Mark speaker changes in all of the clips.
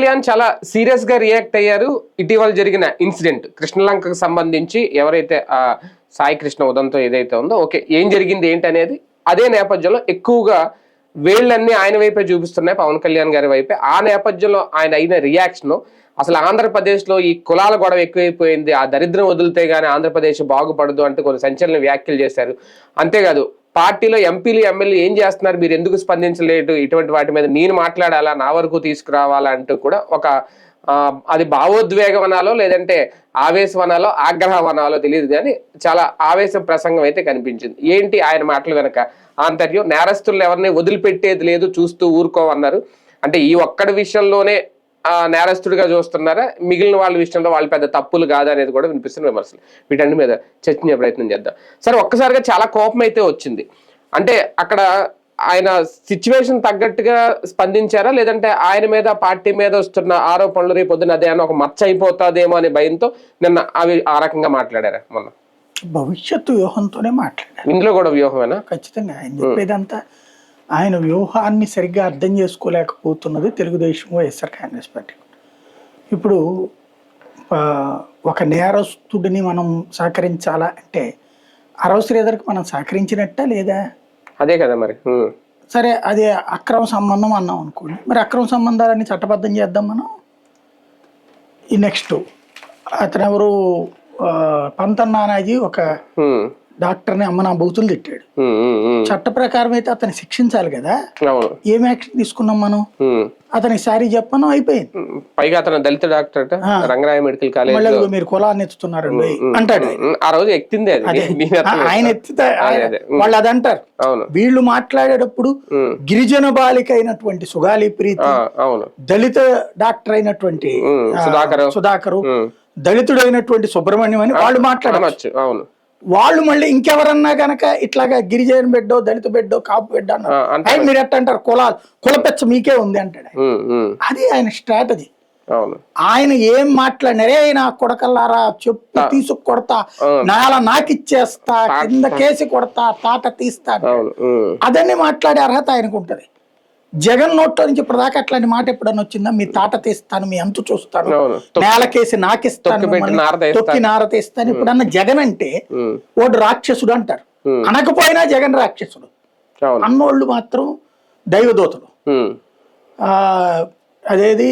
Speaker 1: కళ్యాణ్ చాలా సీరియస్ గా రియాక్ట్ అయ్యారు ఇటీవల జరిగిన ఇన్సిడెంట్ కృష్ణలంకకు సంబంధించి. ఎవరైతే సాయి కృష్ణ ఉదంతో ఏదైతే ఉందో ఓకే ఏం జరిగింది ఏంటి అనేది అదే నేపథ్యంలో ఎక్కువగా వేళ్ళన్నీ ఆయన వైపే చూపిస్తున్నాయి, పవన్ కళ్యాణ్ గారి వైపే. ఆ నేపథ్యంలో ఆయన అయిన రియాక్షన్ అసలు ఆంధ్రప్రదేశ్ లో ఈ కులాల గొడవ ఎక్కువైపోయింది, ఆ దరిద్రం వదిలితే గానీ ఆంధ్రప్రదేశ్ బాగుపడదు అంటూ కొన్ని సంచలన వ్యాఖ్యలు చేశారు. అంతేకాదు పార్టీలో ఎంపీలు ఎమ్మెల్యే ఏం చేస్తున్నారు, మీరు ఎందుకు స్పందించలేదు, ఇటువంటి వాటి మీద నేను మాట్లాడాలా, నా వరకు తీసుకురావాలా అంటూ కూడా ఒక అది భావోద్వేగం అనాలో లేదంటే ఆవేశం అనాలో ఆగ్రహం అనాలో తెలియదు కానీ చాలా ఆవేశం ప్రసంగం అయితే కనిపించింది. ఏంటి ఆయన మాటలు వెనక ఆంతర్యం? నేరస్తులను ఎవరిని వదిలిపెట్టేది లేదు, చూస్తూ ఊరుకోమన్నారు. అంటే ఈ ఒక్కడి విషయంలోనే నేరస్తుడిగా చూస్తున్నారా, మిగిలిన వాళ్ళ విషయంలో వాళ్ళు పెద్ద తప్పులు కాదనేది కూడా వినిపిస్తున్న విమర్శలు. వీటన్ని మీద చర్చించే ప్రయత్నం చేద్దాం. సరే, ఒక్కసారిగా చాలా కోపం అయితే వచ్చింది. అంటే అక్కడ ఆయన సిచ్యువేషన్ తగ్గట్టుగా స్పందించారా, లేదంటే ఆయన మీద పార్టీ మీద వస్తున్న ఆరోపణలు రేపు పొద్దున అదే అని ఒక మచ్చ అయిపోతాదేమో అనే భయంతో నిన్న అవి ఆ రకంగా మాట్లాడారా? మొన్న
Speaker 2: భవిష్యత్తు వ్యూహంతోనే మాట్లాడారు.
Speaker 1: ఇందులో కూడా వ్యూహమేనా?
Speaker 2: ఖచ్చితంగా ఆయన చెప్పేదంతా ఆయన వ్యూహాన్ని సరిగ్గా అర్థం చేసుకోలేకపోతున్నది తెలుగుదేశం, వైఎస్ఆర్ కాంగ్రెస్ పార్టీ. ఇప్పుడు ఒక నేరస్తుడిని మనం సహకరించాలా అంటే అరవ శ్రీధర్కి మనం సహకరించినట్ట లేదా?
Speaker 1: అదే కదా మరి.
Speaker 2: సరే, అదే అక్రమ సంబంధం అన్నాం అనుకోండి, మరి అక్రమ సంబంధాలన్నీ చట్టబద్ధం చేద్దాం మనం. ఈ నెక్స్ట్ అతను ఎవరు, పంతన్ నానాజీ ఒక డాక్టర్ని అమ్మ నా బూతులు తిట్టాడు. చట్ట ప్రకారం అయితే అతన్ని శిక్షించాలి కదా, ఏం యాక్షన్ తీసుకున్నాం మనం? అతని సారీ చెప్పను అయిపోయింది.
Speaker 1: పైగా అతను దళిత డాక్టర్, రంగరాయ మెడికల్ కాలేజ్,
Speaker 2: మీరు కులాన్ని ఎత్తుతున్నారు అంటాడు.
Speaker 1: ఆ రోజు ఎత్తింది
Speaker 2: ఆయన ఎత్తితే వాళ్ళు అది అంటారు. వీళ్ళు మాట్లాడేటప్పుడు గిరిజన బాలిక అయినటువంటి సుగాలి ప్రీతి, దళిత డాక్టర్ అయినటువంటి సుధాకరు, దళితుడైనటువంటి సుబ్రహ్మణ్యం అని వాళ్ళు మాట్లాడవచ్చు. అవును, వాళ్ళు మళ్ళీ ఇంకెవరన్నా గనక ఇట్లాగా గిరిజన బిడ్డో దళిత బిడ్డో కాపు బిడ్డ అన్నారు, మీరు ఎట్ట అంటారు, కులపెచ్చ మీకే ఉంది అంటాడు. అది ఆయన స్ట్రాటజీ. ఆయన ఏం మాట్లాడినరే, నా కొడకల్లారా చెప్పు తీసుకు కొడతా, నేల నాకిచ్చేస్తా, కింద కేసి కొడతా, తాట తీస్తా, అదన్నీ మాట్లాడే అర్హత ఆయనకు ఉంటది. జగన్ నోట్లో నుంచి ఇప్పటిదాకా అట్లాంటి మాట ఎప్పుడన్నా వచ్చిందా? మీ తాట తీస్తాను, మీ అంతు చూస్తాను, నేలకేసి నాకిస్తాను, తొక్కి నార తీస్తాను. ఇప్పుడన్నా జగన్ అంటే వాడు రాక్షసుడు అంటారు, అనకపోయినా జగన్ రాక్షసుడు అన్నోళ్ళు మాత్రం దైవదూతలు. అదేది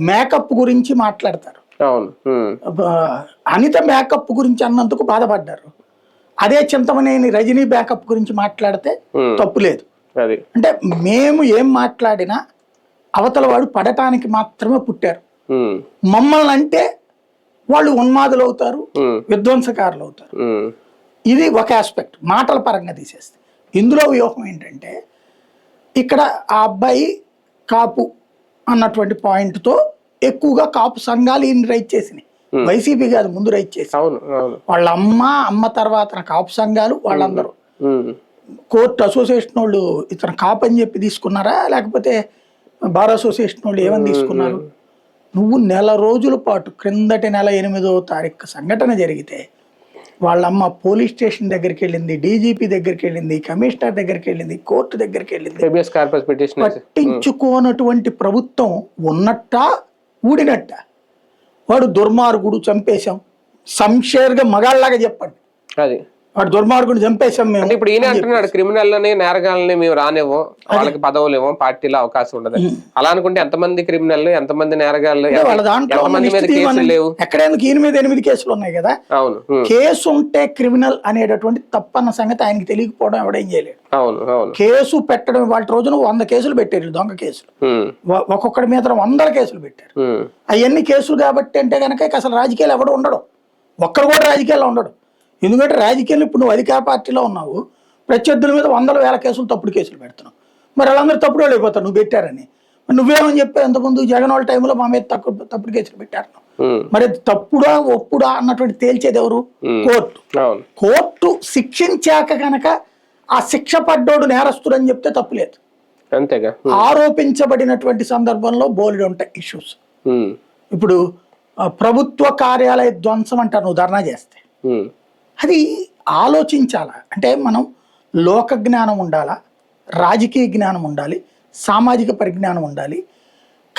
Speaker 2: మేకప్ గురించి మాట్లాడతారు, అనిత మేకప్ గురించి అన్నందుకు బాధపడ్డారు. అదే చింతమనేని రజనీ మేకప్ గురించి మాట్లాడితే తప్పు లేదు. అంటే మేము ఏం మాట్లాడినా అవతల వాడు పడటానికి మాత్రమే పుట్టారు. మమ్మల్ని అంటే వాళ్ళు ఉన్మాదులు అవుతారు, విధ్వంసకారులు అవుతారు. ఇది ఒక ఆస్పెక్ట్ మాటల పరంగా తీసేస్తే. ఇందులో వ్యూహం ఏంటంటే ఇక్కడ ఆ అబ్బాయి కాపు అన్నటువంటి పాయింట్తో ఎక్కువగా కాపు సంఘాలు ఈయన రైట్ చేసినాయి. వైసీపీ కాదు ముందు రైట్ చేసి, వాళ్ళ అమ్మ తర్వాత కాపు సంఘాలు వాళ్ళందరూ. కోర్టు అసోసియేషన్ వాళ్ళు ఇతను కాపు అని చెప్పి తీసుకున్నారా, లేకపోతే బార్ అసోసియేషన్ వాళ్ళు ఏమని తీసుకున్నారు? నువ్వు నెల రోజుల పాటు, క్రిందటి నెల 8వ తారీఖు సంఘటన జరిగితే వాళ్ళమ్మ పోలీస్ స్టేషన్ దగ్గరికి వెళ్ళింది, డీజీపీ దగ్గరికి వెళ్ళింది, కమిషనర్ దగ్గరికి వెళ్ళింది, కోర్టు దగ్గరికి వెళ్ళింది. పట్టించుకోనటువంటి ప్రభుత్వం ఉన్నట్ట ఊడినట్ట. వాడు దుర్మార్గుడు, చంపేశాం, సంషేర్గా మగాళ్ళలాగా చెప్పండి, వాడు దుర్మార్గుడు చంపేశాం మేము.
Speaker 1: ఇప్పుడు ఈయన అంటున్నాడు క్రిమినల్ని నేరగాళ్ళని మేము రానివ్వం, వాళ్ళకి పదవులు ఇవ్వం, పార్టీలో అవకాశం ఉండదు. అలా అనుకుంటే ఎంతమంది క్రిమినల్, ఎంతమంది నేరగాళ్ళు,
Speaker 2: వాళ్ళ దాంట్లో ఎక్కడెందుకు ఈయన మీద 8 కేసులు ఉన్నాయి కదా. అవును, కేసు ఉంటే క్రిమినల్ అనేటటువంటి తప్పన్న సంగతి ఆయనకి తెలియకపోవడం ఎవడేం చేయలేడు. కేసు పెట్టడం వాళ్ళ రోజున 100 కేసులు పెట్టారు, దొంగ కేసులు, ఒక్కొక్కడి మీద 100 కేసులు పెట్టారు. అవన్నీ కేసులు కాబట్టి అంటే కనుక అసలు రాజకీయాలు ఎవడు ఉండడు, ఒక్కడు కూడా రాజకీయాల్లో ఉండడు. ఎందుకంటే రాజకీయాలు ఇప్పుడు నువ్వు అధికార పార్టీలో ఉన్నావు, ప్రత్యర్థుల మీద 100,000 కేసులు తప్పుడు కేసులు పెడుతున్నావు. మరి వాళ్ళందరూ తప్పుడు వాళ్ళు అయిపోతారు నువ్వు పెట్టారని. నువ్వేమని చెప్పావు ఇంతకుముందు జగన్ వాళ్ళ టైంలో మా మీద తప్పుడు కేసులు పెట్టారు. మరి తప్పుడా ఒప్పుడా అన్నటువంటి తేల్చేది ఎవరు? కోర్టు. కోర్టు శిక్షించాక కనుక ఆ శిక్ష పడ్డోడు నేరస్తుడు అని చెప్తే తప్పులేదు.
Speaker 1: అంతేగా,
Speaker 2: ఆరోపించబడినటువంటి సందర్భంలో బోల్డ్ ఉంటాయి ఇష్యూస్. ఇప్పుడు ప్రభుత్వ కార్యాలయ ధ్వంసం అంటారు నువ్వు ధర్నా చేస్తే, అది ఆలోచించాలా. అంటే మనం లోక జ్ఞానం ఉండాలా, రాజకీయ జ్ఞానం ఉండాలి, సామాజిక పరిజ్ఞానం ఉండాలి.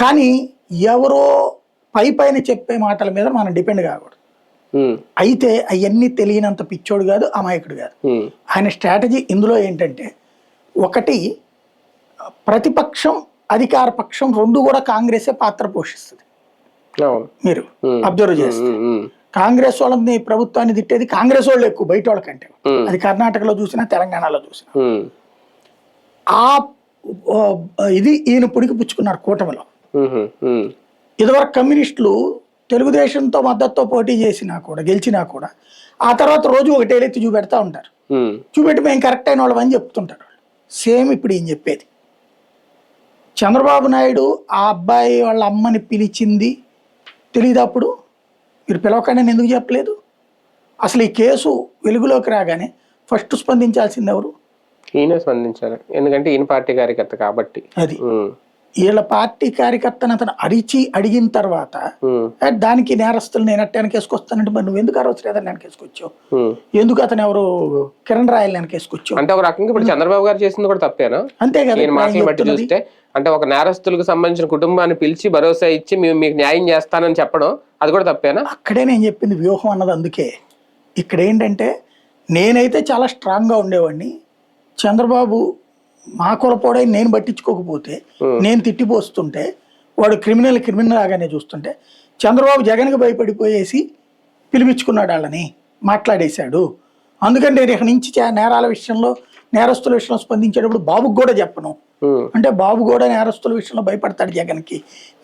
Speaker 2: కానీ ఎవరో పైన చెప్పే మాటల మీద మనం డిపెండ్ కాకూడదు. అయితే అవన్నీ తెలియనంత పిచ్చోడు కాదు, అమాయకుడు కాదు. ఆయన స్ట్రాటజీ ఇందులో ఏంటంటే, ఒకటి ప్రతిపక్షం అధికార పక్షం రెండు కూడా కాంగ్రెసే పాత్ర పోషిస్తుంది. మీరు అబ్జర్వ్ చేస్తే కాంగ్రెస్ వాళ్ళని ప్రభుత్వాన్ని తిట్టేది కాంగ్రెస్ వాళ్ళు ఎక్కువ బయట వాళ్ళకంటే. అది కర్ణాటకలో చూసినా తెలంగాణలో చూసినా. ఆ ఇది ఈయన పొడికి పుచ్చుకున్నారు కూటమిలో. ఇదివరకు కమ్యూనిస్టులు తెలుగుదేశంతో మద్దతుతో పోటీ చేసినా కూడా గెలిచినా కూడా ఆ తర్వాత రోజు ఒకటేలెత్తి చూపెడతా ఉంటారు. చూపెట్టి మేము కరెక్ట్ అయిన వాళ్ళం అని చెప్తుంటారు. సేమ్ ఇప్పుడు ఈయన చెప్పేది. చంద్రబాబు నాయుడు ఆ అబ్బాయి వాళ్ళ అమ్మని పిలిచింది తెలియదు. అప్పుడు మీరు పిలవకుండా ఎందుకు చెప్పలేదు? అసలు ఈ కేసు వెలుగులోకి రాగానే ఫస్ట్ స్పందించాల్సింది ఎవరు?
Speaker 1: ఈయన స్పందించారు. ఎందుకంటే ఈయన పార్టీ కార్యకర్త కాబట్టి.
Speaker 2: అది వీళ్ళ పార్టీ కార్యకర్తను అతను అడిగిన తర్వాత దానికి నేరస్తులు నేను అట్ట వెనకేసుకొస్తానంటే మరి నువ్వు ఎందుకు అరవచ్చులేదని వెనకేసుకొచ్చావు? ఎందుకు అతను ఎవరు కిరణ్ రాయల్ వెనకేసుకొచ్చావు?
Speaker 1: అంటే ఒక రకంగా ఇప్పుడు చంద్రబాబు గారు చేసింది కూడా తప్పేనా?
Speaker 2: అంతే కదా.
Speaker 1: మాటలు బట్టి చూస్తే అంటే ఒక నేరస్తులకు సంబంధించిన కుటుంబాన్ని పిలిచి భరోసా ఇచ్చి మేము మీకు న్యాయం చేస్తానని చెప్పడం అది కూడా తప్పేనా?
Speaker 2: అక్కడే నేను చెప్పింది వ్యూహం అన్నది. అందుకే ఇక్కడ ఏంటంటే నేనైతే చాలా స్ట్రాంగ్గా ఉండేవాడిని. చంద్రబాబు మా కులపోడై నేను పట్టించుకోకపోతే, నేను తిట్టిపోస్తుంటే, వాడు క్రిమినల్ లాగానే చూస్తుంటే చంద్రబాబు జగన్కి భయపడిపోయేసి పిలిపించుకున్నాడు, వాళ్ళని మాట్లాడేశాడు. అందుకని నేను ఇక్కడి నుంచి నేరాల విషయంలో నేరస్తుల విషయంలో స్పందించేటప్పుడు బాబుకు కూడా చెప్పను. అంటే బాబు కూడా నేరస్తుల విషయంలో భయపడతాడు జగన్కి,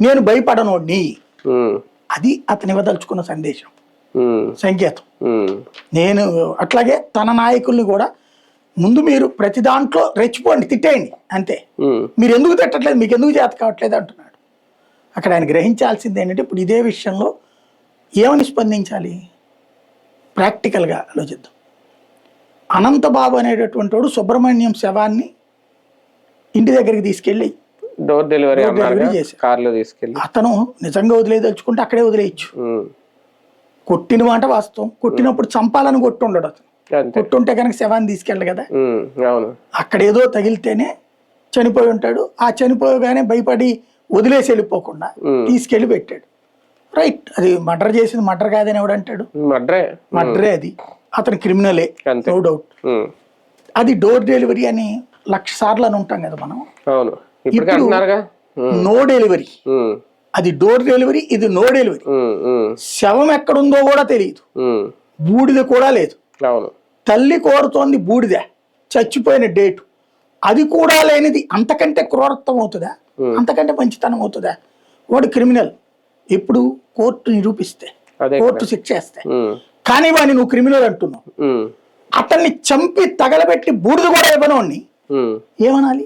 Speaker 2: నేను భయపడనోడిని. అది అతను ఇవ్వదలుచుకున్న సందేశం, సంకేతం. నేను అట్లాగే తన నాయకుల్ని కూడా ముందు మీరు ప్రతి దాంట్లో రెచ్చిపోండి, తిట్టేయండి అంతే. మీరు ఎందుకు తిట్టట్లేదు, మీకు ఎందుకు చేత కావట్లేదు అంటున్నాడు. అక్కడ ఆయన గ్రహించాల్సింది ఏంటంటే ఇప్పుడు ఇదే విషయంలో ఏమని స్పందించాలి? ప్రాక్టికల్గా ఆలోచిద్దాం. అనంతబాబు అనేటటువంటి వాడు సుబ్రహ్మణ్యం శవాన్ని ఇంటి దగ్గరికి తీసుకెళ్ళి
Speaker 1: డోర్ డెలివరీ చేశారు.
Speaker 2: అతను నిజంగా వదిలేదలుచుకుంటే అక్కడే వదిలేయచ్చు. కొట్టిన మాట వాస్తవం. కొట్టినప్పుడు చంపాలని కొట్టి ఉండడు అతను. కొట్టుంటే కనుక శవాన్ని తీసుకెళ్ళడు కదా. అక్కడేదో తగిలితేనే చనిపోయి ఉంటాడు. ఆ చనిపోయగానే భయపడి వదిలేసి వెళ్ళిపోకుండా తీసుకెళ్లి పెట్టాడు. రైట్, అది మర్డర్ చేసింది మర్డర్ కాదని ఎవడంటాడు? మర్డరే. అది అతను క్రిమినలే, నో డౌట్. అది డోర్ డెలివరీ అని 1,00,000 సార్లు అని ఉంటాం కదా మనం. ఇప్పుడు నో డెలివరీ, అది డోర్ డెలివరీ, ఇది నో డెలివరీ. శవం ఎక్కడుందో కూడా తెలియదు, బూడిద కూడా లేదు. తల్లి కోరుతోంది బూడిద, చచ్చిపోయిన డేటు, అది కూడా లేనిది. అంతకంటే క్రూరత్వం అవుతుందా? అంతకంటే మంచితనం అవుతుందా? వాడు క్రిమినల్. ఇప్పుడు కోర్టు నిరూపిస్తే, కోర్టు శిక్ష వేస్తే, కానీ వాడిని నువ్వు క్రిమినల్ అంటున్నావు. అతన్ని చంపి తగలబెట్టి బూడిద కూడా ఇవ్వనోడిని ఏమనాలి?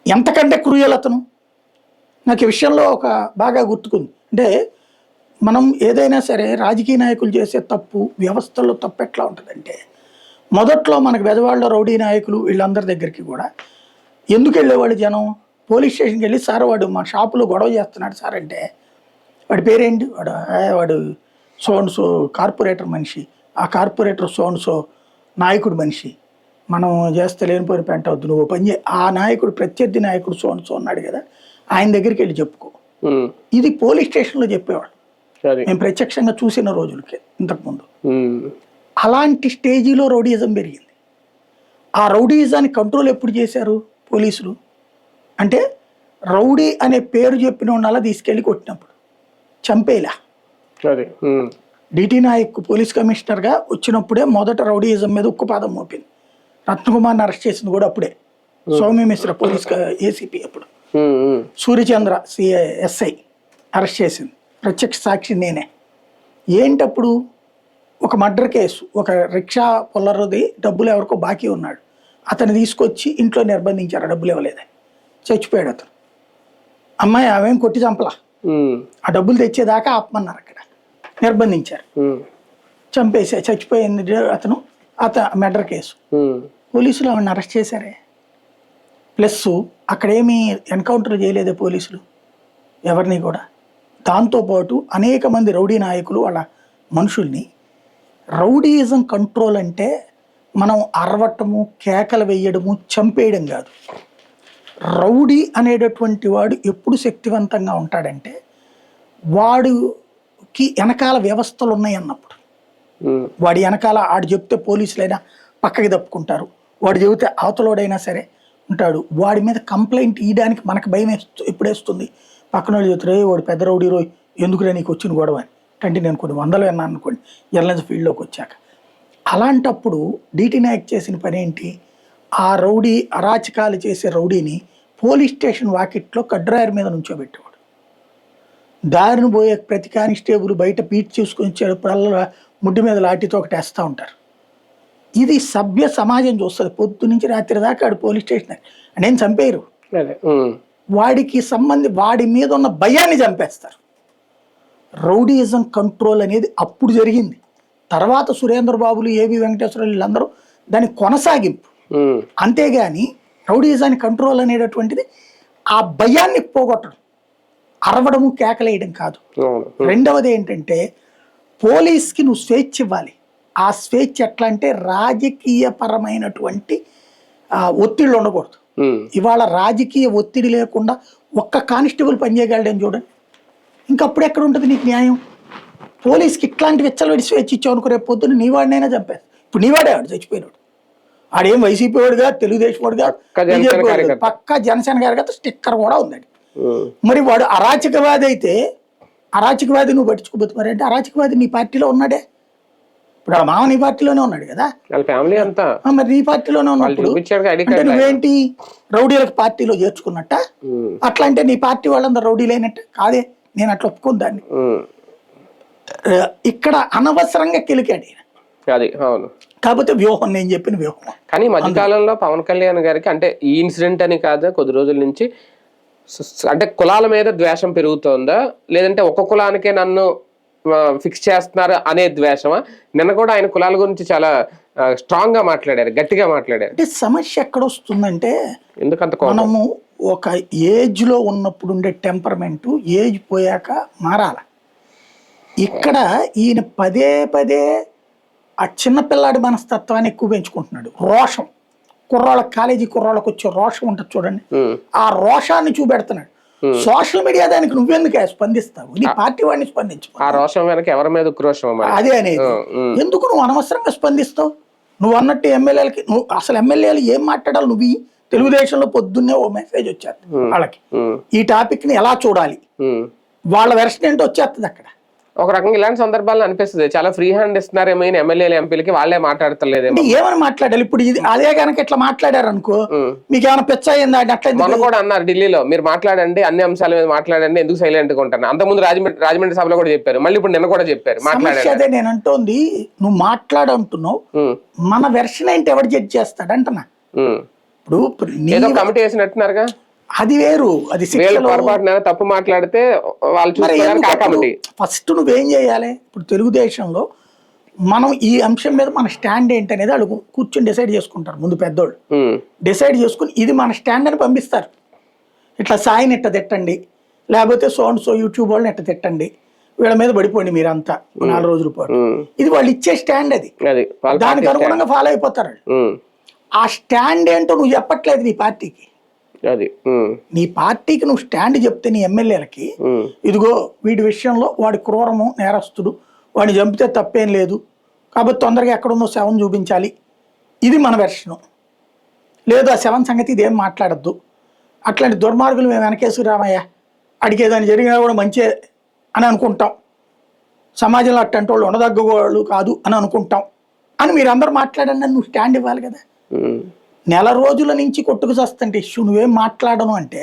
Speaker 2: ఎంతకంటే క్రూయల్ అతను. నాకు ఈ విషయంలో ఒక బాగా గుర్తుకుంది. అంటే మనం ఏదైనా సరే రాజకీయ నాయకులు చేసే తప్పు, వ్యవస్థల్లో తప్పు ఎట్లా ఉంటుందంటే, మొదట్లో మనకు బెజవాడలో రౌడీ నాయకులు వీళ్ళందరి దగ్గరికి కూడా ఎందుకు వెళ్ళేవాళ్ళు జనం? పోలీస్ స్టేషన్కి వెళ్ళి, సార్ వాడు మా షాపులో గొడవ చేస్తున్నాడు సార్ అంటే, వాడి పేరేంటి? వాడు సోన్సో కార్పొరేటర్ మనిషి, ఆ కార్పొరేటర్ సోన్సో నాయకుడు మనిషి, మనం చేస్తే లేనిపోయిన పెంట వద్దు, నువ్వు పని ఆ నాయకుడు ప్రత్యర్థి నాయకుడు సోన్సో ఉన్నాడు కదా, ఆయన దగ్గరికి వెళ్ళి చెప్పుకో. ఇది పోలీస్ స్టేషన్లో చెప్పేవాళ్ళు. మేము ప్రత్యక్షంగా చూసిన రోజులకి ఇంతకుముందు. అలాంటి స్టేజీలో రౌడీయిజం పెరిగింది. ఆ రౌడీయిజాన్ని కంట్రోల్ ఎప్పుడు చేశారు పోలీసులు అంటే, రౌడీ అనే పేరు చెప్పిన వాళ్ళ తీసుకెళ్ళి కొట్టినప్పుడు, చంపేలా. డిటి నాయక్ పోలీస్ కమిషనర్గా వచ్చినప్పుడే మొదట రౌడీయిజం మీద ఉక్కుపాదం మోపింది. రత్నకుమార్ని అరెస్ట్ చేసింది కూడా అప్పుడే. సౌమ్య మిశ్రా పోలీస్ ఏసీపీ అప్పుడు, సూర్యచంద్ర ఎస్ఐ అరెస్ట్ చేసింది. ప్రత్యక్ష సాక్షి నేనే. ఏంటప్పుడు ఒక మర్డర్ కేసు, ఒక రిక్షా పొల్లరుది డబ్బులు ఎవరికో బాకీ ఉన్నాడు, అతను తీసుకొచ్చి ఇంట్లో నిర్బంధించారు, డబ్బులు ఇవ్వలేదని. చచ్చిపోయాడు అతను. అమ్మాయి ఆమెం కొట్టి చంపలా, ఆ డబ్బులు తెచ్చేదాకా ఆపమన్నారు. అక్కడ నిర్బంధించారు, చంపేసా, చచ్చిపోయింది అతను. మర్డర్ కేసు, పోలీసులు ఆవిడని అరెస్ట్ చేశారే. ప్లస్ అక్కడేమీ ఎన్కౌంటర్ చేయలేదే పోలీసులు ఎవరిని కూడా. దాంతోపాటు అనేక మంది రౌడీ నాయకులు వాళ్ళ మనుషుల్ని. రౌడీయిజం కంట్రోల్ అంటే మనం అరవటము, కేకలు వేయడము, చంపేయడం కాదు. రౌడీ అనేటటువంటి వాడు ఎప్పుడు శక్తివంతంగా ఉంటాడంటే వాడికి వెనకాల వ్యవస్థలు ఉన్నాయి అన్నప్పుడు. వాడి వెనకాల ఆడు చెప్తే పోలీసులైనా పక్కకి తప్పుకుంటారు, వాడు చెబితే అవతలోడైనా సరే ఉంటాడు. వాడి మీద కంప్లైంట్ ఇవ్వడానికి మనకు భయం ఎప్పుడేస్తుంది, పక్కన వాళ్ళు చెప్తారు వాడు పెద్ద రౌడీ రోయ్ ఎందుకురా నీకు వచ్చిన గొడవ అని. అంటే నేను కొన్ని వందలు విన్నాను అనుకోండి జర్నలిజం ఫీల్డ్లోకి వచ్చాక. అలాంటప్పుడు డీటీ నాయక్ చేసిన పని ఏంటి, ఆ రౌడీ అరాచకాలు చేసే రౌడీని పోలీస్ స్టేషన్ వాకిట్లో కడ్రాయర్ మీద నుంచోబెట్టేవాడు. దారిని పోయే ప్రతి కానిస్టేబుల్ బయట పీట్ చూసుకొని వచ్చేటప్పుడల్లా ముడ్డి మీద లాఠీతో ఒకటి వేస్తూ ఉంటారు. ఇది సభ్య సమాజం చూస్తుంది. పొద్దు నుంచి రాత్రి దాకా ఆడు పోలీస్ స్టేషన్ నేను చంపేయరు, వాడికి వాడి మీద ఉన్న భయాన్ని చంపేస్తారు. రౌడీయిజం కంట్రోల్ అనేది అప్పుడు జరిగింది. తర్వాత సురేంద్ర బాబులు, ఏవి వెంకటేశ్వరరావు వీళ్ళందరూ దాని కొనసాగింపు. అంతేగాని రౌడీయిజాన్ని కంట్రోల్ అనేటటువంటిది ఆ భయాన్ని పోగొట్టడం, అరవడము కేకలేయడం కాదు. రెండవది ఏంటంటే పోలీస్కి నువ్వు స్వేచ్ఛ ఇవ్వాలి. ఆ స్వేచ్ఛ ఎట్లా అంటే రాజకీయపరమైనటువంటి ఒత్తిళ్ళు ఉండకూడదు. ఇవాళ రాజకీయ ఒత్తిడి లేకుండా ఒక్క కానిస్టేబుల్ పనిచేయగలడని చూడండి, ఇంకప్పుడు ఎక్కడ ఉంటుంది నీకు న్యాయం? పోలీస్కి ఇట్లాంటి విచ్చలవిడి స్వేచ్ఛ ఇచ్చావు అనుకో, రేపు పొద్దున్న నీవాడినైనా చంపేది. ఇప్పుడు నీవాడే ఆడు చచ్చిపోయినాడు, ఆడేం వైసీపీ వాడుగా తెలుగుదేశం వాడుగా పక్కా జనసేన గారి కదా స్టిక్కర్ కూడా ఉందండి. మరి వాడు అరాచకవాది అయితే అరాచకవాది నువ్వు పట్టించుకోబోతు. మరి అంటే అరాచకవాది నీ పార్టీలో ఉన్నాడే, ఇప్పుడు ఆ మామ నీ పార్టీలోనే ఉన్నాడు కదా,
Speaker 1: ఫ్యామిలీ అంతా
Speaker 2: మరి నీ పార్టీలోనే ఉన్నప్పుడు అంటే నువ్వేంటి రౌడీలకు పార్టీలో చేర్చుకున్నట్ట? అట్లా అంటే నీ పార్టీ వాళ్ళందరూ రౌడీలైనట్ట కాదే, నేను అట్లా ఒప్పుకోను దాన్ని. ఇక్కడ అనవసరంగా కెలికాడు
Speaker 1: అది. అవును,
Speaker 2: కాకపోతే వ్యూహం నేను చెప్పిన వ్యూహం.
Speaker 1: కానీ మధ్యకాలంలో పవన్ కళ్యాణ్ గారికి అంటే ఈ ఇన్సిడెంట్ అని కాదు, కొద్ది రోజుల నుంచి అంటే కులాల మీద ద్వేషం పెరుగుతోందా, లేదంటే ఒక కులానికే నన్ను ఫిక్స్ చేస్తున్నారు అనే ద్వేషమా? నిన్న కూడా ఆయన కులాల గురించి చాలా స్ట్రాంగ్ గా మాట్లాడారు, గట్టిగా మాట్లాడారు.
Speaker 2: అంటే సమస్య ఎక్కడ వస్తుందంటే
Speaker 1: ఎందుకంత
Speaker 2: మనము ఒక ఏజ్ లో ఉన్నప్పుడు ఉండే టెంపర్మెంట్ ఏజ్ పోయాక మారాల. ఇక్కడ ఈయన పదే పదే ఆ చిన్నపిల్లాడి మనస్తత్వాన్ని ఎక్కువ పెంచుకుంటున్నాడు. రోషం, కాలేజీ కుర్రాళ్ళకి వచ్చే రోషం ఉంటుంది చూడండి, ఆ రోషాన్ని చూపెడుతున్నాడు. సోషల్ మీడియా దానికి నువ్వెందుకు స్పందిస్తావు? నీ పార్టీ వాడిని స్పందించు.
Speaker 1: ఆ రోషం వెనక ఎవరి మీద ఉక్రోషం
Speaker 2: అదే అనేది. ఎందుకు నువ్వు అనవసరంగా స్పందిస్తావు? నువ్వు అన్నట్టు ఎమ్మెల్యేలకి నువ్వు అసలు ఎమ్మెల్యేలు ఏం మాట్లాడాలి? నువ్వు తెలుగుదేశంలో పొద్దున్నే ఓ మెసేజ్ వచ్చేస్తుంది వాళ్ళకి, ఈ టాపిక్ ని ఎలా చూడాలి, వాళ్ళ వెర్షన్ ఏంటో వచ్చేస్తుంది అక్కడ.
Speaker 1: ఒక రకంగా ఇలాంటి సందర్భాల్లో అనిపిస్తుంది చాలా ఫ్రీ హ్యాండ్ ఇస్తున్నారేమో ఎమ్మెల్యేలు ఎంపీలకి, వాళ్ళే మాట్లాడతలేదేమో.
Speaker 2: ఏమని మాట్లాడాలి ఇప్పుడు? ఇది అదే కనుక ఇట్లా మాట్లాడారు అనుకో, మీకు ఏమైనా పిచ్చ అయిందా? అట్లా
Speaker 1: మొన్న కూడా అన్నారు ఢిల్లీలో, మీరు మాట్లాడండి అన్ని అంశాల మీద మాట్లాడండి, ఎందుకు సైలెంట్ గా ఉంటాను. అంతకుముందు రాజమండ్రి సభలో కూడా చెప్పారు, మళ్ళీ ఇప్పుడు నిన్న కూడా చెప్పారు మాట్లాడారు.
Speaker 2: అదే నేను అంటోంది, నువ్వు మాట్లాడంటున్నావు, మన వెర్షన్ ఏంటి ఎవరు జడ్జ్ చేస్తాడు అంటున్నా. ఇప్పుడు
Speaker 1: కమిటీ వేసినట్టున్నారుగా,
Speaker 2: అది వేరు. అది
Speaker 1: తప్పు మాట్లాడితే
Speaker 2: ఫస్ట్ నువ్వేం చేయాలి? ఇప్పుడు తెలుగుదేశంలో మనం ఈ అంశం మీద మన స్టాండ్ ఏంటి అనేది వాళ్ళు కూర్చొని డిసైడ్ చేసుకుంటారు. ముందు పెద్దోళ్ళు డిసైడ్ చేసుకుని ఇది మన స్టాండ్ అని పంపిస్తారు. ఇట్లా సాయిని ఎట్ట తిట్టండి, లేకపోతే సో యూట్యూబ్ వాళ్ళని ఎట్ట తిట్టండి, వీళ్ళ మీద పడిపోండి మీరంతా 4 రోజుల పాటు. ఇది వాళ్ళు ఇచ్చే స్టాండ్. అది దానికి అనుగుణంగా ఫాలో అయిపోతారు. ఆ స్టాండ్ ఏంటో నువ్వు చెప్పట్లేదు నీ పార్టీకి. నీ పార్టీకి నువ్వు స్టాండ్ చెప్తే నీ ఎమ్మెల్యేలకి, ఇదిగో వీడి విషయంలో వాడి క్రూరము నేరస్తుడు, వాడిని చంపితే తప్పేం లేదు, కాబట్టి తొందరగా ఎక్కడుందో శవం చూపించాలి, ఇది మన వెర్షను. లేదు ఆ శవం సంగతి ఇదేం మాట్లాడద్దు, అట్లాంటి దుర్మార్గులు మేము వెనకేసుకు రామయ్యా, అడిగేదాన్ని జరిగినా కూడా మంచి అని అనుకుంటాం, సమాజంలో అట్టంటి వాళ్ళు ఉండదగ్గవాళ్ళు కాదు అని అనుకుంటాం అని మీరు అందరూ మాట్లాడండి అని నువ్వు స్టాండ్ ఇవ్వాలి కదా. నెల రోజుల నుంచి కొట్టుకు చస్తుంటే ఇష్యూ నువ్వేం మాట్లాడను అంటే,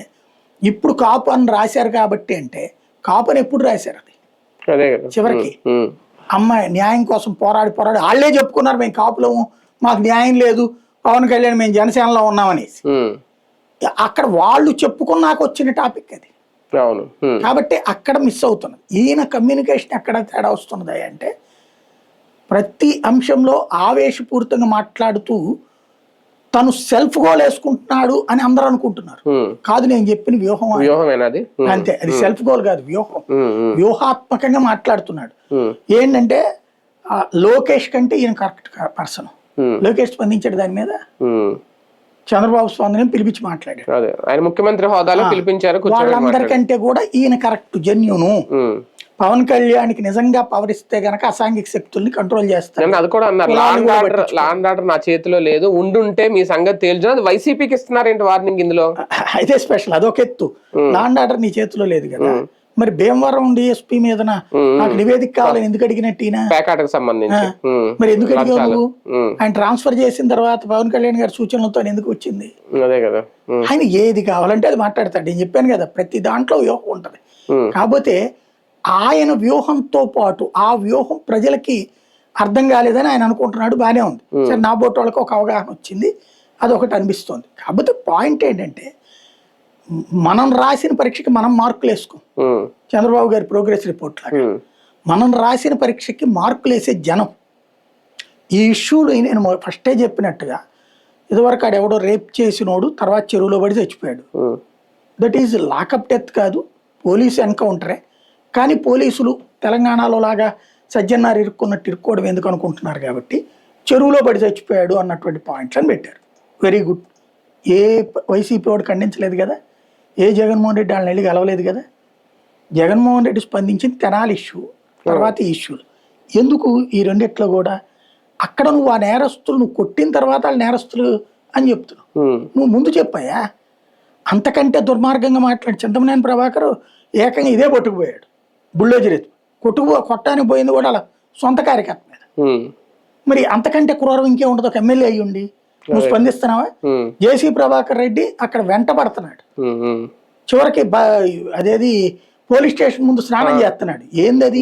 Speaker 2: ఇప్పుడు కాపు అని రాశారు కాబట్టి అంటే కాపు అని ఎప్పుడు రాశారు? అది చివరికి అమ్మాయి న్యాయం కోసం పోరాడి వాళ్ళే చెప్పుకున్నారు మేము కాపులము, మాకు న్యాయం లేదు, పవన్ కళ్యాణ్ మేము జనసేనలో ఉన్నామనేసి. అక్కడ వాళ్ళు చెప్పుకున్నాక వచ్చిన టాపిక్ అది. కాబట్టి అక్కడ మిస్ అవుతున్నది. ఈయన కమ్యూనికేషన్ ఎక్కడ తేడా వస్తున్నది అంటే, ప్రతి అంశంలో ఆవేశపూరితంగా మాట్లాడుతూ తను సెల్ఫ్ గోల్ వేసుకుంటున్నాడు అని అందరూ అనుకుంటున్నారు. కాదు, నేను చెప్పిన వ్యూహం అంతే. అది సెల్ఫ్ గోల్ కాదు, వ్యూహం. వ్యూహాత్మకంగా మాట్లాడుతున్నాడు. ఏంటంటే లోకేష్ కంటే ఈయన కరెక్ట్ పర్సన్. లోకేష్ స్పందించాడు దాని మీద. చంద్రబాబు స్పందన పిలిపించి మాట్లాడాడు.
Speaker 1: అదే ఆయన ముఖ్యమంత్రి హోదాలో పిలిపించారు,
Speaker 2: వాళ్ళందరికంటే కూడా ఈయన కరెక్ట్ జెన్యూను. పవన్ కళ్యాణ్కి నిజంగా పవర్ ఇస్తే గనక అసాంఘిక శక్తుల్ని కంట్రోల్ చేస్తారు.
Speaker 1: అది కూడా అన్నారు, లాండ్ ఆర్డర్ నా చేతిలో లేదు, ఉండుంటే మీ సంగతి తేల్చు. అది వైసీపీకి ఇస్తున్నారేంటి వార్నింగ్ ఇందులో? అయితే
Speaker 2: స్పెషల్ అదొక ఎత్తు, లాండ్ ఆర్డర్ నీ చేతిలో లేదు కదా. మరి భీమవరం డిఎస్పీ మీద నాకు నివేదిక కావాలని ఎందుకు అడిగినట్టు
Speaker 1: పేకాటకు సంబంధించి
Speaker 2: మరి ఎందుకు అడిగావు నువ్వు? ఆయన ట్రాన్స్ఫర్ చేసిన తర్వాత పవన్ కళ్యాణ్ గారి సూచనలతో ఎందుకు వచ్చింది?
Speaker 1: అదే కదా,
Speaker 2: ఆయన ఏది కావాలంటే అది మాట్లాడతాడు. నేను చెప్పాను కదా, ప్రతి దాంట్లో వ్యూహం ఉంటది. కాకపోతే ఆయన వ్యూహంతో పాటు ఆ వ్యూహం ప్రజలకి అర్థం కాలేదని ఆయన అనుకుంటున్నాడు. బానే ఉంది, సరే నా బోట్ వాళ్ళకి ఒక అవగాహన వచ్చింది, అదొకటి అనిపిస్తుంది. కాకపోతే పాయింట్ ఏంటంటే మనం రాసిన పరీక్షకి మనం మార్కులు వేసుకోం. చంద్రబాబు గారి ప్రోగ్రెస్ రిపోర్ట్ లాగా మనం రాసిన పరీక్షకి మార్కులు వేసే జనం. ఈ ఇష్యూలు నేను ఫస్టే చెప్పినట్టుగా ఇదివరకు ఆడెవడో రేప్ చేసినోడు తర్వాత చెరువులో పడి చచ్చిపోయాడు. దట్ ఈజ్ లాకప్ డెత్ కాదు, పోలీసు ఎన్కౌంటరే. కానీ పోలీసులు తెలంగాణలో లాగా సజ్జన్నారు ఇరుక్కున్నట్టు ఇరుక్కోవడం ఎందుకు అనుకుంటున్నారు కాబట్టి చెరువులో పడి చచ్చిపోయాడు అన్నటువంటి పాయింట్లను పెట్టారు. Very good. ఏ వైసీపీ వాడు ఖండించలేదు కదా, ఏ జగన్మోహన్ రెడ్డి వాళ్ళని వెళ్ళి గెలవలేదు కదా. జగన్మోహన్ రెడ్డి స్పందించింది తెనాలి ఇష్యూ, తర్వాత ఈ ఇష్యూలు. ఎందుకు ఈ రెండిట్లో కూడా అక్కడ నువ్వు ఆ నేరస్తులు నువ్వు కొట్టిన తర్వాత వాళ్ళు నేరస్తులు అని చెప్తున్నావు. నువ్వు ముందు చెప్పాయా? అంతకంటే దుర్మార్గంగా మాట్లాడి చింతమనేని ప్రభాకర్ ఏకంగా ఇదే పట్టుకుపోయాడు, బుల్డోజర్ ఎత్తు కొట్టడానికి పోయింది కూడా అలా సొంత కార్యకర్త మీద. మరి అంతకంటే క్రూరం ఇంకే ఉండదు ఒక ఎమ్మెల్యే అయ్యి ఉండి నువ్వు స్పందిస్తున్నావా? జేసీ ప్రభాకర్ రెడ్డి అక్కడ వెంట పడుతున్నాడు, చివరికి అదేది పోలీస్ స్టేషన్ ముందు స్నానం చేస్తున్నాడు. ఏంది అది?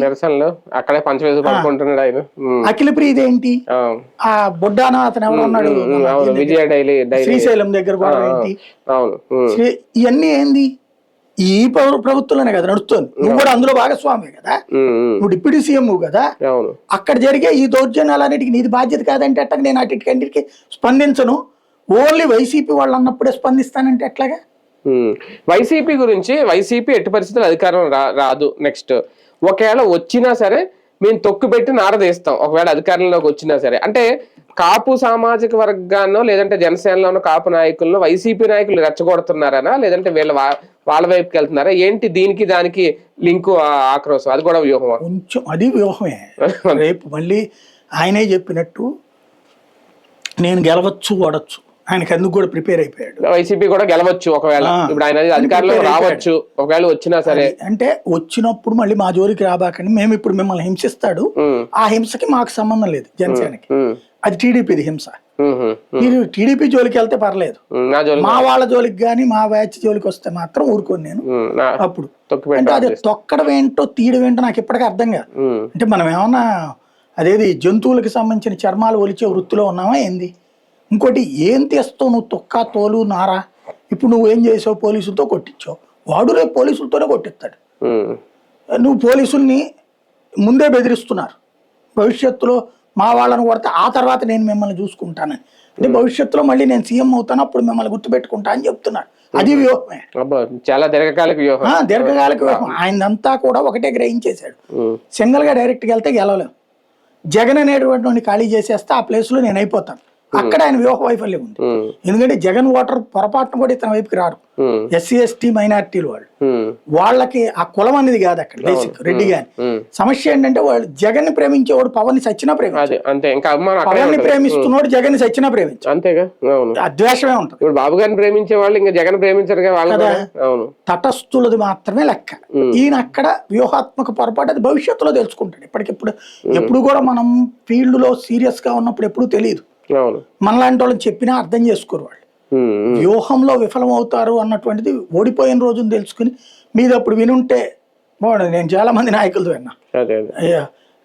Speaker 2: అఖిల ప్రీతి ఏంటి? ఆ బొడ్డాన అతను ఎవరు ఉన్నాడు శ్రీశైలం దగ్గర కూడా ఏంటి? ఇవన్నీ ఏంది? ఈ ప్రభుత్వంలోనే కదా నడుస్తుంది. నువ్వు కూడా అందులో భాగస్వామి కదా, నువ్వు డిప్యూటీ సీఎం కదా. అక్కడ జరిగే ఈ దౌర్జన్యాలన్నిటికీ నీది బాధ్యత కాదంటే ఎట్లా? నేను అన్నిటికీ స్పందించను, ఓన్లీ వైసీపీ వాళ్ళు అన్నప్పుడే స్పందిస్తానంటే ఎట్లాగా?
Speaker 1: వైసీపీ గురించి, వైసీపీ ఎట్టి పరిస్థితులు అధికారం రాదు. నెక్స్ట్ ఒకవేళ వచ్చినా సరే మేము తొక్కుపెట్టి నారదీస్తాం ఒకవేళ అధికారంలోకి వచ్చినా సరే. అంటే కాపు సామాజిక వర్గాన్నో లేదంటే జనసేనలోనో కాపు నాయకులను వైసీపీ నాయకులు రెచ్చగొడుతున్నారనా, లేదంటే వాళ్ళ వైపుకి వెళ్తున్నారా ఏంటి? దీనికి దానికి లింకు ఆక్రోశం, అది కూడా వ్యూహమా?
Speaker 2: కొంచెం అది వ్యూహమే. రేపు మళ్ళీ ఆయనే చెప్పినట్టు నేను గెలవచ్చు ఓడచ్చు, ఆయనకి అందుకు కూడా ప్రిపేర్ అయిపోయాడు.
Speaker 1: వైసీపీ కూడా గెలవచ్చు ఒకవేళ, ఇప్పుడు ఆయన అధికారంలో రావచ్చు ఒకవేళ వచ్చినా సరే.
Speaker 2: అంటే వచ్చినప్పుడు మళ్ళీ మా జోలికి రాబాకండి, మేము ఇప్పుడు మిమ్మల్ని హింసిస్తాడు, ఆ హింసకి మాకు సంబంధం లేదు జనసేనకి, అది టీడీపీది హింస. మీరు టీడీపీ జోలికి వెళ్తే పర్లేదు, మా వాళ్ళ జోలికి కానీ మా బ్యాచ్ జోలికి వస్తే మాత్రం ఊరుకోను నేను. అప్పుడు అంటే అది తొక్కడం ఏంటో తీయడం ఏంటో నాకు ఇప్పటికీ అర్థం కాదు. అంటే మనం ఏమన్నా అదేది జంతువులకి సంబంధించిన చర్మాలు ఒలిచే వృత్తిలో ఉన్నామా ఏంది? ఇంకోటి ఏం తెస్తావు నువ్వు? తొక్క తోలు నారా. ఇప్పుడు నువ్వు ఏం చేసావు? పోలీసులతో కొట్టించావు, వాడు రేపు పోలీసులతోనే కొట్టిస్తాడు. నువ్వు పోలీసుల్ని ముందే బెదిరిస్తున్నారు, భవిష్యత్తులో మా వాళ్ళని కొడితే ఆ తర్వాత నేను మిమ్మల్ని చూసుకుంటానని. అంటే భవిష్యత్తులో మళ్ళీ నేను సీఎం అవుతాను అప్పుడు మిమ్మల్ని గుర్తుపెట్టుకుంటా అని చెప్తున్నాడు. అది వ్యూహమే,
Speaker 1: చాలా దీర్ఘకాలిక వ్యూహం.
Speaker 2: దీర్ఘకాలిక వ్యూహం. ఆయనంతా కూడా ఒకటే గ్రహించేశాడు, సింగిల్ గా డైరెక్ట్గా వెళ్తే గెలవలేము, జగన్ అనేటువంటి ఖాళీ చేసేస్తే ఆ ప్లేస్ లో నేను అయిపోతాను. అక్కడ ఆయన వ్యూహ వైఫల్యం ఉంది. ఎందుకంటే జగన్ ఓటర్ పొరపాటును కూడా ఇతని వైపుకి రారు. ఎస్సీ ఎస్టీ మైనారిటీలు వాళ్ళకి ఆ కులం అనేది కాదు అక్కడ బేసిక్. రెడ్డి గాని సమస్య ఏంటంటే వాళ్ళు జగన్ ని ప్రేమించేవాడు పవన్ ని సచ్చినా ప్రేమించాడు, పవన్ ని ప్రేమిస్తున్నాడు జగన్ ని సచ్చినా ప్రేమించాడు, అంతేగా. అద్వేషమే ఉంటుంది.
Speaker 1: బాబు గారిని ప్రేమించే వాళ్ళు ఇంకా జగన్ ప్రేమించారు కదా.
Speaker 2: తటస్థులది మాత్రమే లెక్క. ఈయన అక్కడ వ్యూహాత్మక పొరపాటు అది భవిష్యత్తులో తెలుసుకుంటాడు. ఇప్పటికిప్పుడు ఎప్పుడు కూడా మనం ఫీల్డ్ లో సీరియస్ గా ఉన్నప్పుడు ఎప్పుడు తెలియదు, మనలాంటి వాళ్ళని చెప్పినా అర్థం చేసుకోరు. వాళ్ళు వ్యూహంలో విఫలం అవుతారు అన్నటువంటిది ఓడిపోయిన రోజును తెలుసుకుని మీద అప్పుడు వినుంటే బాగుండదు. నేను చాలా మంది నాయకులతో విన్నా,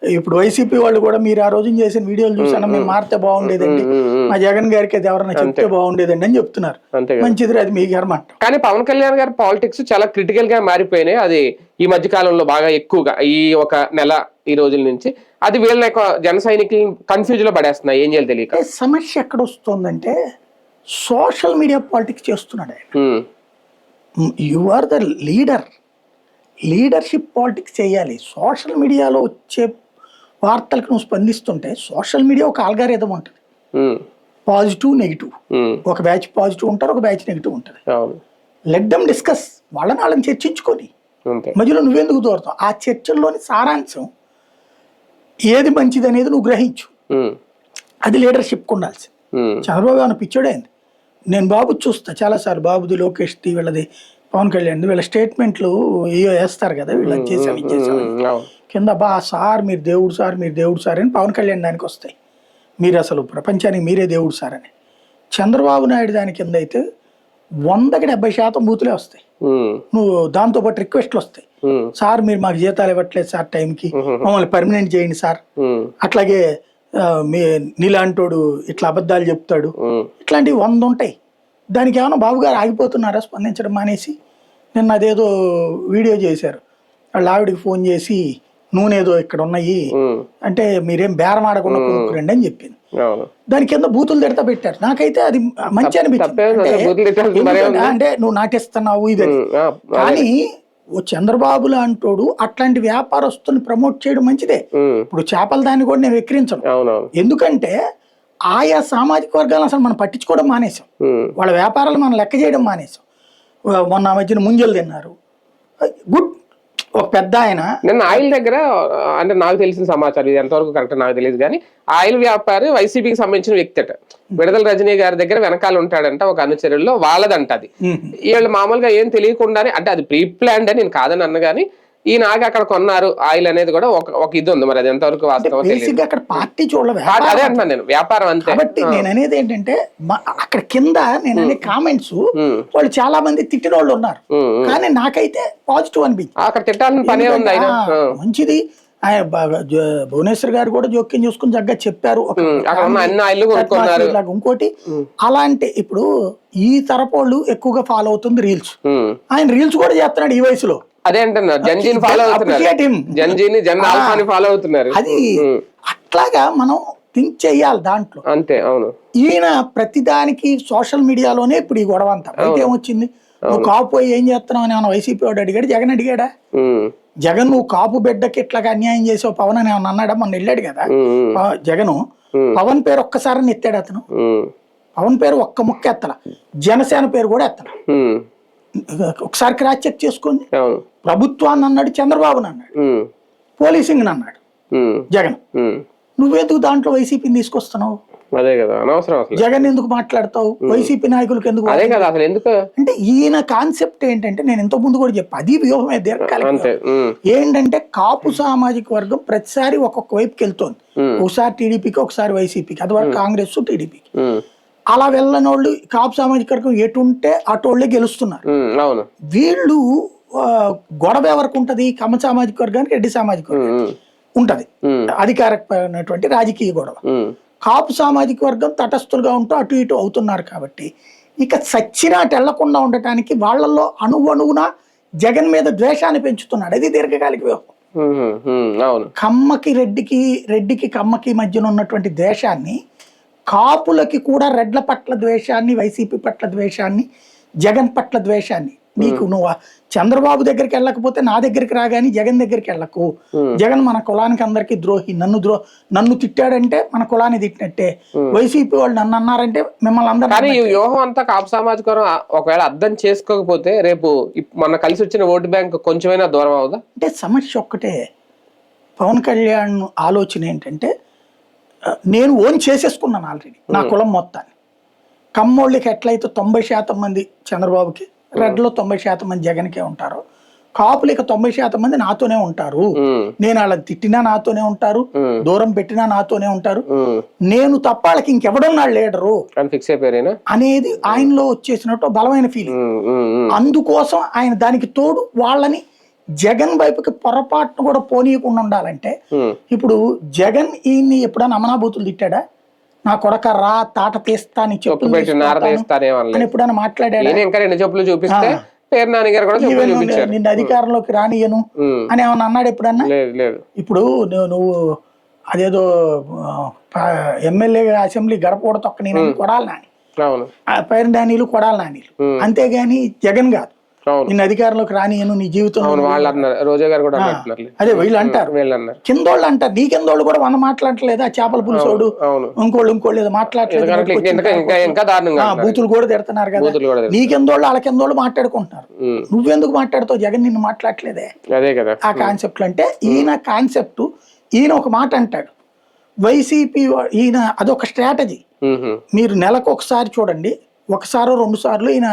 Speaker 2: ఇప్పుడు వైసీపీ వాళ్ళు కూడా మీరు ఆ రోజు చేసిన వీడియోలు చూసాను, మేము మారితే బాగుండేదండి, మా జగన్ గారికి అది ఎవరైనా చెప్తే బాగుండేదండి అని చెప్తున్నారు. మంచిది, అది మీ గర్మంట.
Speaker 1: కానీ పవన్ కళ్యాణ్ గారి పాలిటిక్స్ చాలా క్రిటికల్ గా మారిపోయినాయి. అది ఈ మధ్య కాలంలో బాగా ఎక్కువగా ఈ ఒక నెల ఈ రోజుల నుంచి అది వీళ్ళ జన సైనికులు కన్ఫ్యూజ్ లో పడేస్తున్నాయి, ఏం చేయాలి తెలియక.
Speaker 2: సమస్య ఎక్కడ వస్తుందంటే సోషల్ మీడియా పాలిటిక్స్ చేస్తున్నాడు ఆయన. You are the leader, leadership politics చేయాలి. సోషల్ మీడియాలో వచ్చే వార్తలకు నువ్వు స్పందిస్తుంటే సోషల్ మీడియా ఒక ఆల్గారిథం ఉంటుంది. పాజిటివ్ నెగిటివ్, ఒక బ్యాచ్ పాజిటివ్ ఉంటారు, ఒక బ్యాచ్ నెగిటివ్ ఉంటుంది. లెట్ దెమ్ డిస్కస్, వాళ్ళని చర్చించుకొని మధ్యలో నువ్వెందుకు దూరతావు? ఆ చర్చల్లోని సారాంశం ఏది మంచిది అనేది నువ్వు గ్రహించు. అది లీడర్షిప్ ఉండాల్సి. చంద్రబాబు ఏమైనా పిచ్చోడైంది? నేను బాబు చూస్తా చాలాసార్లు, బాబుది, లోకేష్ది, వీళ్ళది, పవన్ కళ్యాణ్ వీళ్ళ స్టేట్మెంట్లు ఏయో వేస్తారు కదా, వీళ్ళు చేసాం ఇది చేసామని కింద, బా సార్ మీరు దేవుడు సార్, మీరు దేవుడు సార్ అని పవన్ కళ్యాణ్ దానికి వస్తాయి, మీరు అసలు ప్రపంచానికి మీరే దేవుడు సార్ అని. చంద్రబాబు నాయుడు దాని కింద అయితే 100% బూతులే వస్తాయి. నువ్వు దాంతోపాటు రిక్వెస్ట్లు వస్తాయి, సార్ మీరు మాకు జీతాలు ఇవ్వట్లేదు సార్, టైంకి మమ్మల్ని పర్మనెంట్ చేయండి సార్, అట్లాగే మీ నీలాంటోడు ఇట్లా అబద్ధాలు చెప్తాడు, ఇట్లాంటివి 100 ఉంటాయి. దానికి ఏమైనా బాబు గారు ఆగిపోతున్నారా స్పందించడం మానేసి? నిన్న అదేదో వీడియో చేశారు, వాళ్ళ ఆవిడికి ఫోన్ చేసి నూనె ఏదో ఇక్కడ ఉన్నాయి అంటే మీరేం బేరం ఆడకుండా కొనుక్కురండి అని చెప్పింది. దాని కింద బూతులు తిడతా పెట్టారు. నాకైతే అది మంచి అనిపించింది, అంటే నువ్వు నాటిస్తున్నావు ఇదని. కానీ ఓ చంద్రబాబు లాంటోడు అట్లాంటి వ్యాపారస్తుని ప్రమోట్ చేయడం మంచిదే. ఇప్పుడు చేపల దాన్ని కూడా నేను వెక్కిరించను, ఎందుకంటే ఆయా సామాజిక వర్గాలను అసలు మనం పట్టించుకోవడం మానేసాం, వాళ్ళ వ్యాపారాలు మనం లెక్క చేయడం మానేసాం. మొన్న మధ్యన ముంజలు తిన్నారు, గుడ్. ఒక పెద్ద ఆయన
Speaker 1: నిన్న ఆయిల్ దగ్గర, అంటే నాకు తెలిసిన సమాచారం, ఇది ఎంతవరకు కరెక్ట్ నాకు తెలియదు కానీ, ఆయిల్ వ్యాపారి వైసీపీకి సంబంధించిన వ్యక్తి అట, విడుదల రజనీ గారి దగ్గర వెనకాల ఉంటాడంట ఒక అనుచరుల్లో, వాళ్ళదంట అది. వీళ్ళు మామూలుగా ఏం తెలియకుండానే, అంటే అది ప్రీ ప్లాన్డ్ అని నేను కాదని అన్న కానీ, ఈయన ఆగి అక్కడ కొన్నారు ఆయిల్ అనేది కూడా ఒక ఇది ఉంది. మరి అది ఎంతవరకు వాస్తవం తెలియదు.
Speaker 2: అక్కడ పార్టీ చూడలేదు,
Speaker 1: అదే అంటున్నాను నేను, వ్యాపారం అంతే.
Speaker 2: కాబట్టి నేను అనేది ఏంటంటే, అక్కడ కింద నేను అనే కామెంట్స్ వాళ్ళు చాలా మంది తిట్టిన వాళ్ళు ఉన్నారు, కానీ నాకైతే పాజిటివ్ అనిపించింది.
Speaker 1: అక్కడ తిట్టాలని పనే ఉంది, ఆయన
Speaker 2: మంచిది. భువనేశ్వర్ గారు కూడా జోక్యం చూసుకుని చక్కగా చెప్పారు. ఇంకోటి అలాంటి, ఇప్పుడు ఈ తరపోళ్ళు ఎక్కువగా ఫాలో అవుతుంది రీల్స్, ఆయన రీల్స్ కూడా చేస్తున్నాడు ఈ వయసులో.
Speaker 1: అదే అంటున్నారు, జన్జీని ఫాలో అవుతున్నారు.
Speaker 2: అది అట్లాగా మనం థింక్ చెయ్యాలి దాంట్లో, అంతే. అవును, ఈయన ప్రతిదానికి సోషల్ మీడియాలోనే ఇప్పుడు ఈ గొడవ అంతా. అయితే ఏమొచ్చింది, నువ్వు కాపు పోయి ఏం చేస్తున్నావు అని ఏమన్నా వైసీపీ వాడు అడిగాడు, జగన్ అడిగాడా? జగన్ నువ్వు కాపు బిడ్డకి ఇట్లాగా అన్యాయం చేసావు పవన్ అని ఏమన్నా అన్నాడా? మొన్న వెళ్ళాడు కదా జగన్, పవన్ పేరు ఒక్కసారి ఎత్తాడు అతను, పవన్ పేరు ఒక్క ముక్క ఎత్తల, జనసేన పేరు కూడా ఎత్తల. ఒకసారి క్రాస్ చెక్ చేసుకోండి. ప్రభుత్వాన్ని అన్నాడు, చంద్రబాబుని అన్నాడు, పోలీసింగ్ అన్నాడు జగన్. నువ్వెందుకు దాంట్లో వైసీపీని తీసుకొస్తున్నావు?
Speaker 1: అదే కదా, అనవసరం.
Speaker 2: జగన్ ఎందుకు మాట్లాడతావు? వైసీపీ నాయకులకు ఎందుకు?
Speaker 1: అదే కదా అసలు ఎందుకు
Speaker 2: అంటే ఈయన కాన్సెప్ట్ ఏంటంటే, నేను ఎంతో ముందు కూడా చెప్పా, అది వ్యూహమే దీర్ఘకాలిక. ఏంటంటే కాపు సామాజిక వర్గం ప్రతిసారి ఒక్కొక్క వైపుకి వెళ్తోంది, ఒకసారి టీడీపీకి, ఒకసారి వైసీపీకి, అది వరకు కాంగ్రెస్ టీడీపీకి. అలా వెళ్ళని వాళ్ళు కాపు సామాజిక వర్గం ఎటుంటే అటోళ్ళే గెలుస్తున్నారు. వీళ్ళు గొడవ ఎవరికి ఉంటది? కమ్మ సామాజిక వర్గానికి, రెడ్డి సామాజిక వర్గానికి ఉంటది అధికారమైనటువంటి రాజకీయ గొడవ. కాపు సామాజిక వర్గం తటస్థులుగా ఉంటూ అటు ఇటు అవుతున్నారు. కాబట్టి ఇక సచ్చినా వెళ్లకుండా ఉండటానికి వాళ్ళల్లో అణువణువున జగన్ మీద ద్వేషాన్ని పెంచుతున్నాడు. అది దీర్ఘకాలిక వ్యూహం. కమ్మకి రెడ్డికి, రెడ్డికి కమ్మకి మధ్యన ఉన్నటువంటి ద్వేషాన్ని, కాపులకి కూడా రెడ్ల పట్ల ద్వేషాన్ని, వైసీపీ పట్ల ద్వేషాన్ని, జగన్ పట్ల ద్వేషాన్ని. నీకు నువ్వు చంద్రబాబు దగ్గరికి వెళ్ళకపోతే నా దగ్గరికి రాగాని జగన్ దగ్గరికి వెళ్ళకు. జగన్ మన కులానికి అందరికి ద్రోహి, నన్ను తిట్టాడంటే మన కులాన్ని తిట్టినట్టే, వైసీపీ వాళ్ళు నన్ను అన్నారంటే మిమ్మల్ని అందరూ.
Speaker 1: కానీ ఈ వ్యూహం అంతా కాపు సామాజిక ఒకవేళ అర్థం చేసుకోకపోతే రేపు మన కలిసి వచ్చిన ఓటు బ్యాంక్ కొంచెమైనా దూరం అవుదా?
Speaker 2: అంటే సమస్య ఒక్కటే, పవన్ కళ్యాణ్ ఆలోచన ఏంటంటే, నేను ఓన్ చేసేసుకున్నాను ఆల్రెడీ నా కులం మొత్తాన్ని. కమ్మోళ్ళకి ఎట్లయితే 90% మంది చంద్రబాబుకి, రెడ్లో 90% మంది జగన్కే ఉంటారు, కాపులకి 90% మంది నాతోనే ఉంటారు. నేను వాళ్ళని తిట్టినా నాతోనే ఉంటారు, దూరం పెట్టినా నాతోనే ఉంటారు, నేను తప్ప వాళ్ళకి ఇంకెవడున్నాడు లీడరు అనేది ఆయనలో వచ్చేసినట్టు బలమైన ఫీలింగ్. అందుకోసం ఆయన దానికి తోడు వాళ్ళని జగన్ వైపుకి పొరపాటును కూడా పోనీయకుండా ఉండాలంటే, ఇప్పుడు జగన్ ఈయన్ని ఎప్పుడైనా అమనాభూతులు తిట్టాడా? నా కొడక రా తాట తీస్తా అని చెప్పు ఎప్పుడైనా మాట్లాడాడా? నిన్న అధికారంలోకి రానియను అని ఏమన్నా అన్నాడు ఎప్పుడన్నా? ఇప్పుడు నువ్వు అదేదో ఎమ్మెల్యే అసెంబ్లీ గడప కూడా తొక్క నేను కొడాలి నాని, పైన నానీలు కొడాలి నానీలు, అంతేగాని జగన్ కాదు.
Speaker 1: అవును.
Speaker 2: నిన్ను అధికారంలోకి రానియను, నీ జీవితంలో
Speaker 1: అవును, వాళ్ళు అన్నారు, రోజా గారు కూడా అన్నట్టున్నారు.
Speaker 2: అదే వీళ్ళు అంటారు,
Speaker 1: వీళ్ళు అన్నారు.
Speaker 2: కిందోళ్ళు అంటారు, నీ కిందోళ్ళు కూడా 100 మాట్లాడట్లేదు, ఆ చేపల పులుసోడు
Speaker 1: అవును.
Speaker 2: ఇంకోళ్ళు ఏదో మాట్లాడలేదు,
Speaker 1: ఇంకా దారుణంగా
Speaker 2: బూతులు కూడా తిడుతున్నారు కదా,
Speaker 1: బూతులు కూడా
Speaker 2: నీ కిందోళ్ళు వాళ్ళ కిందోళ్ళు మాట్లాడుకుంటున్నారు, నువ్వెందుకు మాట్లాడుతావు, జగన్ నిన్ను మాట్లాడట్లేదే.
Speaker 1: అదే కదా
Speaker 2: ఆ కాన్సెప్ట్లు అంటే ఈయన కాన్సెప్ట్, ఈయన ఒక మాట అంటాడు, వైసీపీ ఈయన అదొక స్ట్రాటజీ. మీరు నెలకు ఒకసారి చూడండి, ఒకసారో 2 సార్లు ఈయన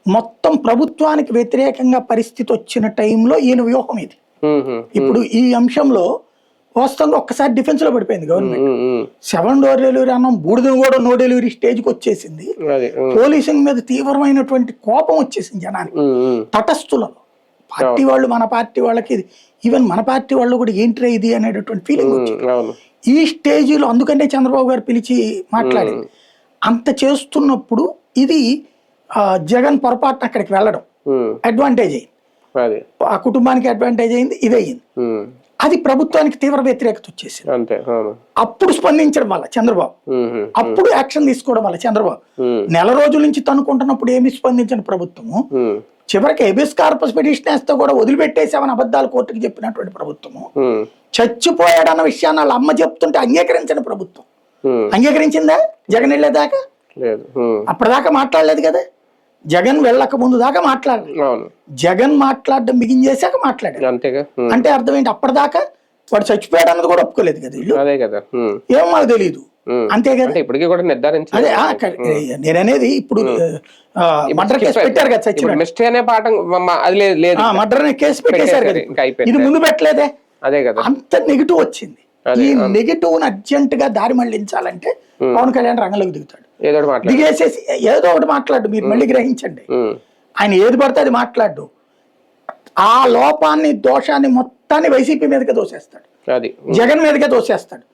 Speaker 2: మొత్తం ప్రభుత్వానికి వ్యతిరేకంగా పరిస్థితి వచ్చిన టైంలో ఈయన వ్యూహం ఇది. ఇప్పుడు ఈ అంశంలో వాస్తవంగా ఒక్కసారి డిఫెన్స్ లో పడిపోయింది గవర్నమెంట్. 7 డోర్ డెలివరీ అన్నాం, బూడిదని కూడా నో డెలివరీ స్టేజ్కి వచ్చేసింది. పోలీసింగ్ మీద తీవ్రమైనటువంటి కోపం వచ్చేసింది జనానికి, తటస్థులలో. పార్టీ వాళ్ళు, మన పార్టీ వాళ్ళకి, ఈవెన్ మన పార్టీ వాళ్ళు కూడా ఏంట్రా ఇది అనేటటువంటి ఫీలింగ్ వచ్చింది ఈ స్టేజీలో. అందుకనే చంద్రబాబు గారు పిలిచి మాట్లాడింది. అంత చేస్తున్నప్పుడు ఇది జగన్ పొరపాటున అక్కడికి వెళ్ళడం అడ్వాంటేజ్ అయింది, ఆ కుటుంబానికి అడ్వాంటేజ్ అయింది, ఇది అయ్యింది. అది ప్రభుత్వానికి తీవ్ర వ్యతిరేకత వచ్చేసింది. అప్పుడు స్పందించడం వల్ల చంద్రబాబు, అప్పుడు యాక్షన్ తీసుకోవడం వల్ల చంద్రబాబు, నెల రోజుల నుంచి తనుకుంటున్నప్పుడు ఏమి స్పందించిన ప్రభుత్వము, చివరికి హెబియస్ కార్పస్ పిటిషన్ వేస్తే కూడా వదిలిపెట్టేసామని అబద్ధాలు కోర్టుకు చెప్పినటువంటి ప్రభుత్వము, చచ్చిపోయాడన్న విషయాన్ని వాళ్ళ అమ్మ చెప్తుంటే అంగీకరించిన ప్రభుత్వం. అంగీకరించిందా జగన్ వెళ్ళేదాకా? అప్పటిదాకా మాట్లాడలేదు కదా, జగన్ వెళ్ళక ముందు దాకా మాట్లాడలేదు, జగన్ మాట్లాడడం బిగించేసాక మాట్లాడారు. అంటే అర్థం ఏంటి, అప్పటిదాకా వాడు చచ్చిపోయాడు అన్నది కూడా ఒప్పుకోలేదు కదా వీళ్ళు. ఏమో మాకు తెలియదు, అంతే కదా. అదే నేననేది, ఇప్పుడు మర్డర్ కేసు పెట్టారు కదా, మర్డర్ కేసు పెట్టేశారు కదా, ఇది ముందు పెట్టలేదే, అంత నెగిటివ్ వచ్చింది. ఈ నెగిటివ్ అర్జెంట్ గా దారి మళ్లించాలంటే పవన్ కళ్యాణ్ రంగంలోకి దిగుతాడు, దిగేసేసి ఏదో ఒకటి మాట్లాడు, మీరు మళ్ళీ గ్రహించండి, ఆయన ఏది పడితే అది మాట్లాడు, ఆ లోపాన్ని దోషాన్ని మొత్తాన్ని వైసీపీ మీదకే దోసేస్తాడు, జగన్ మీదకే దోసేస్తాడు.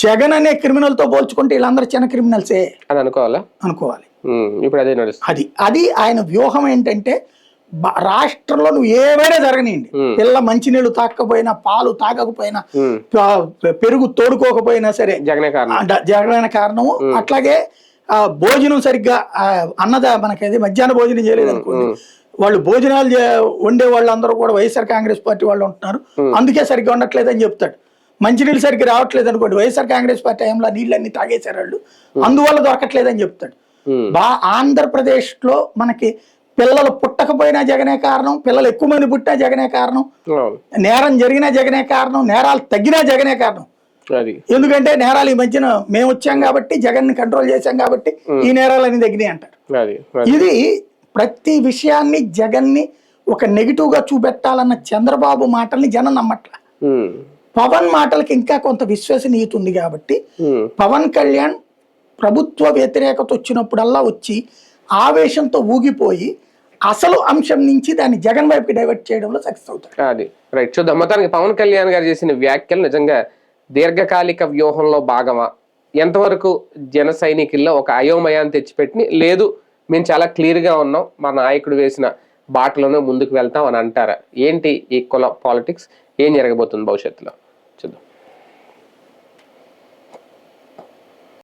Speaker 2: జగన్ అనే క్రిమినల్ తో పోల్చుకుంటే వీళ్ళందరూ చిన్న క్రిమినల్సే అని అనుకోవాలి. అది ఆయన వ్యూహం. ఏంటంటే రాష్ట్రంలో నువ్వు ఏమైనా జరగనియండి, పిల్ల మంచినీళ్ళు తాకపోయినా, పాలు తాగకపోయినా, పెరుగు తోడుకోకపోయినా సరే జగనే కారణము. అట్లాగే భోజనం సరిగ్గా మనకి మధ్యాహ్న భోజనం చేయలేదు అనుకోండి, వాళ్ళు భోజనాలు వండే వాళ్ళు అందరూ కూడా వైఎస్ఆర్ కాంగ్రెస్ పార్టీ వాళ్ళు ఉంటున్నారు, అందుకే సరిగ్గా ఉండట్లేదు అని చెప్తాడు. మంచినీళ్ళు సరిగ్గా రావట్లేదు అనుకోండి, వైఎస్ఆర్ కాంగ్రెస్ పార్టీ టైంలో నీళ్ళన్నీ తాగేశారు వాళ్ళు, అందువల్ల దొరకట్లేదని చెప్తాడు. ఆంధ్రప్రదేశ్ లో మనకి పిల్లలు పుట్టకపోయినా జగనే కారణం, పిల్లలు ఎక్కువ మంది పుట్టినా జగనే కారణం, నేరం జరిగినా జగనే కారణం, నేరాలు తగ్గినా జగనే కారణం. ఎందుకంటే నేరాలు ఈ మధ్యన మేము వచ్చాం కాబట్టి, జగన్ ని కంట్రోల్ చేశాం కాబట్టి ఈ నేరాలన్నీ తగ్గినాయి అంటారు. ఇది ప్రతి విషయాన్ని జగన్ ని ఒక నెగిటివ్ గా చూపెట్టాలన్న చంద్రబాబు మాటల్ని జనం నమ్మట్ల. పవన్ మాటలకి ఇంకా కొంత విశ్వసనీయత ఉంది కాబట్టి పవన్ కళ్యాణ్ ప్రభుత్వ వ్యతిరేకత వచ్చినప్పుడల్లా వచ్చి ఆవేశంతో ఊగిపోయి అసలు అంశం నుంచి దాన్ని జగన్ వైపుకి డైవర్ట్ చేయడంలో సక్సెస్ అవుతారు.
Speaker 1: అది రైట్. చూద్దాం. మొత్తానికి పవన్ కళ్యాణ్ గారు చేసిన వ్యాఖ్యలు నిజంగా దీర్ఘకాలిక వ్యూహంలో భాగమా, ఎంతవరకు జన సైనికుల్లో ఒక అయోమయాన్ని తెచ్చిపెట్టి, లేదు మేము చాలా క్లియర్గా ఉన్నాం, మా నాయకుడు వేసిన బాటలోనే ముందుకు వెళ్తాం అని అంటారా? ఏంటి ఈ కుల పాలిటిక్స్, ఏం జరగబోతుంది భవిష్యత్తులో చూద్దాం.